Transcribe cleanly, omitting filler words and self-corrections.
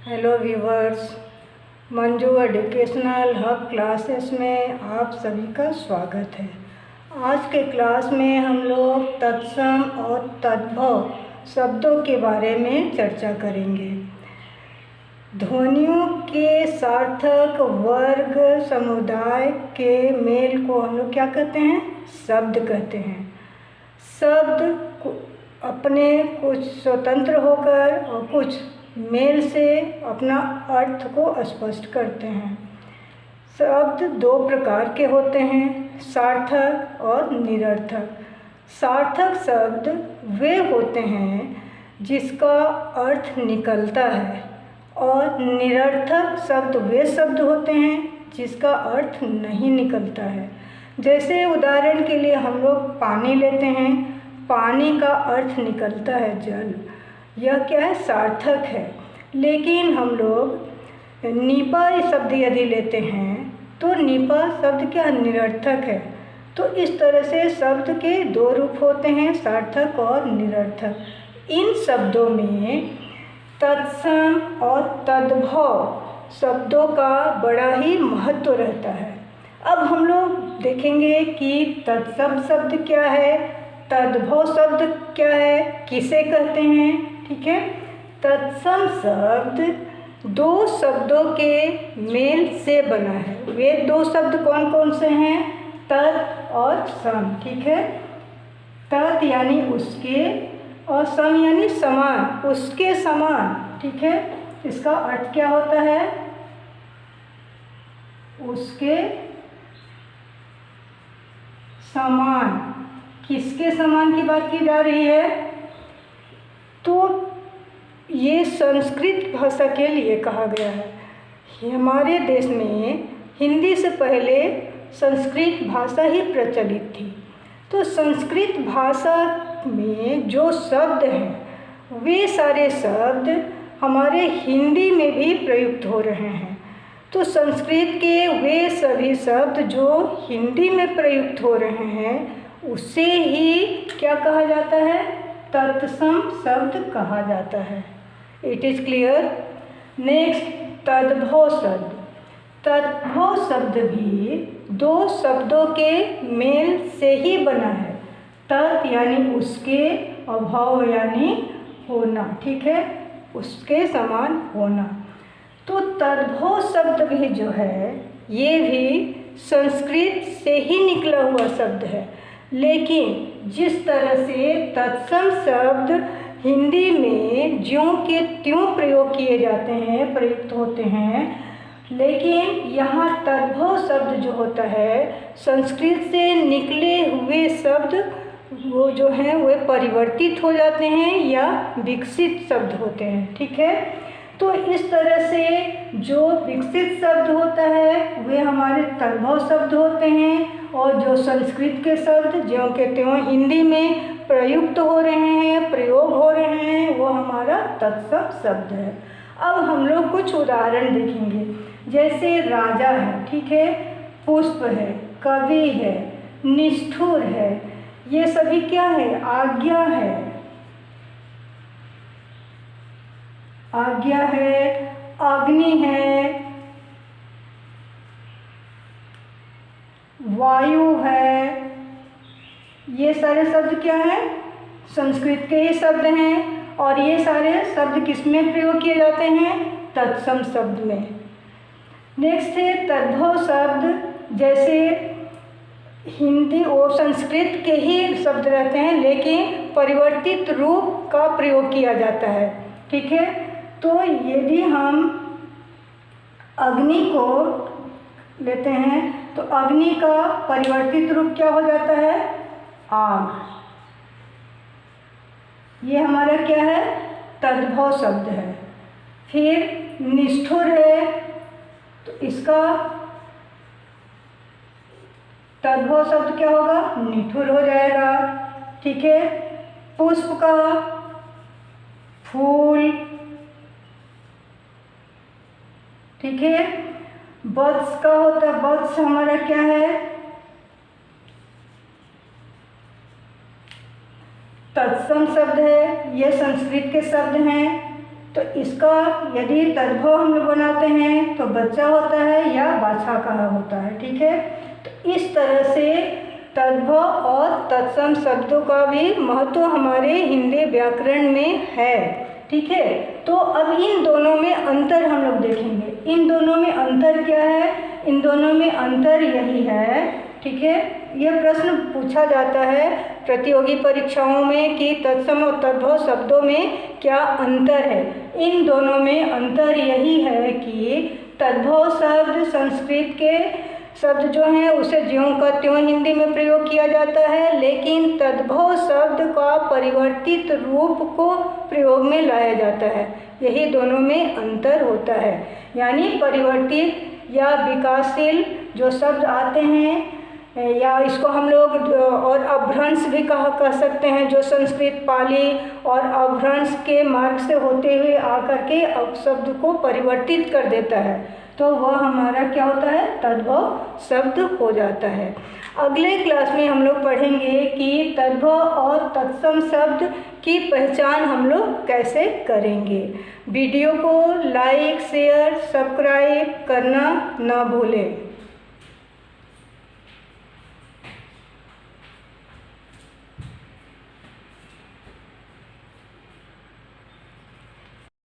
Hello viewers, Manju educational hub classes में आप सभी का स्वागत है। आज के क्लास में हम लोग तत्सम और तद्भव शब्दों के बारे में चर्चा करेंगे। ध्वनियों के सार्थक वर्ग समुदाय के मेल को हम लोग क्या कहते हैं? शब्द कहते हैं। शब्द अपने कुछ स्वतंत्र होकर और कुछ मेल से अपना अर्थ को स्पष्ट करते हैं। शब्द दो प्रकार के होते हैं, सार्थक और निरर्थक। सार्थक शब्द वे होते हैं जिसका अर्थ निकलता है, और निरर्थक शब्द वे शब्द होते हैं जिसका अर्थ नहीं निकलता है। जैसे उदाहरण के लिए हम लोग पानी लेते हैं, पानी का अर्थ निकलता है जल, यह क्या है? सार्थक है। लेकिन हम लोग नीपा शब्द यदि लेते हैं तो नीपा शब्द क्या? निरर्थक है। तो इस तरह से शब्द के दो रूप होते हैं, सार्थक और निरर्थक। इन शब्दों में तत्सम और तद्भव शब्दों का बड़ा ही महत्व रहता है। अब हम लोग देखेंगे कि तत्सम शब्द क्या है, तद्भव शब्द क्या है, किसे कहते हैं। ठीक है, तत्सम शब्द दो शब्दों के मेल से बना है। वे दो शब्द कौन कौन से हैं? तत् और सम। ठीक है, तत् यानी उसके और सम यानी समान, उसके समान। ठीक है, इसका अर्थ क्या होता है? उसके समान। किसके समान की बात की जा रही है? तो ये संस्कृत भाषा के लिए कहा गया है। हमारे देश में हिंदी से पहले संस्कृत भाषा ही प्रचलित थी। तो संस्कृत भाषा में जो शब्द हैं वे सारे शब्द हमारे हिंदी में भी प्रयुक्त हो रहे हैं। तो संस्कृत के वे सभी शब्द जो हिंदी में प्रयुक्त हो रहे हैं उसे ही क्या कहा जाता है? तत्सम शब्द कहा जाता है। It is clear. नेक्स्ट, तद्भव शब्द। तद्भव शब्द भी दो शब्दों के मेल से ही बना है। तत् यानी उसके और भव यानी होना। ठीक है, उसके समान होना। तो तद्भव शब्द भी जो है ये भी संस्कृत से ही निकला हुआ शब्द है। लेकिन जिस तरह से तत्सम शब्द हिंदी में ज्यों के त्यों प्रयोग किए जाते हैं, प्रयुक्त होते हैं, लेकिन यहाँ तद्भव शब्द जो होता है संस्कृत से निकले हुए शब्द वो जो हैं वे परिवर्तित हो जाते हैं या विकसित शब्द होते हैं। ठीक है, तो इस तरह से जो विकसित शब्द होता है वे हमारे तद्भव शब्द होते हैं, और जो संस्कृत के शब्द ज्यों के त्यों हिंदी में प्रयुक्त हो रहे हैं, प्रयोग हो रहे हैं, वो हमारा तत्सम शब्द है। अब हम लोग कुछ उदाहरण देखेंगे। जैसे राजा है, ठीक है, पुष्प है, कवि है, निष्ठुर है, ये सभी क्या है? आज्ञा है। आज्ञा है, अग्नि है, वायु है, ये सारे शब्द क्या हैं? संस्कृत के ही शब्द हैं। और ये सारे शब्द किस में प्रयोग किए जाते हैं? तत्सम शब्द में। नेक्स्ट है तद्भव शब्द। जैसे हिंदी और संस्कृत के ही शब्द रहते हैं लेकिन परिवर्तित रूप का प्रयोग किया जाता है। ठीक है, तो यदि हम अग्नि को लेते हैं तो अग्नि का परिवर्तित रूप क्या हो जाता है? आग। ये हमारा क्या है? तद्भव शब्द है। फिर निष्ठुर है तो इसका तद्भव शब्द क्या होगा? निठुर हो जाएगा। ठीक है, पुष्प का फूल। ठीक है, वत्स का होता है, वत्स हमारा क्या है? तत्सम शब्द है, ये संस्कृत के शब्द हैं। तो इसका यदि तद्भव हम लोग बनाते हैं तो बच्चा होता है या बाछा कहा होता है, ठीक है। तो इस तरह से तद्भव और तत्सम शब्दों का भी महत्व हमारे हिंदी व्याकरण में है, ठीक है। तो अब इन दोनों में अंतर हम लोग देखेंगे। इन दोनों में अंतर क्या है? इन दोनों में अंतर यही है, ठीक है। यह प्रश्न पूछा जाता है प्रतियोगी परीक्षाओं में कि तत्सम और तद्भव शब्दों में क्या अंतर है। इन दोनों में अंतर यही है कि तद्भव शब्द संस्कृत के शब्द जो हैं उसे ज्यों का त्यों हिंदी में प्रयोग किया जाता है, लेकिन तद्भव शब्द का परिवर्तित रूप को प्रयोग में लाया जाता है। यही दोनों में अंतर होता है। यानी परिवर्तित या विकासशील जो शब्द आते हैं, या इसको हम लोग और अभ्रंश भी कह सकते हैं, जो संस्कृत पाली और अभ्रंश के मार्ग से होते हुए आकर के शब्द को परिवर्तित कर देता है, तो वह हमारा क्या होता है? तद्भव शब्द हो जाता है। अगले क्लास में हम लोग पढ़ेंगे कि तद्भव और तत्सम शब्द की पहचान हम लोग कैसे करेंगे। वीडियो को लाइक, शेयर, सब्सक्राइब करना ना भूलें।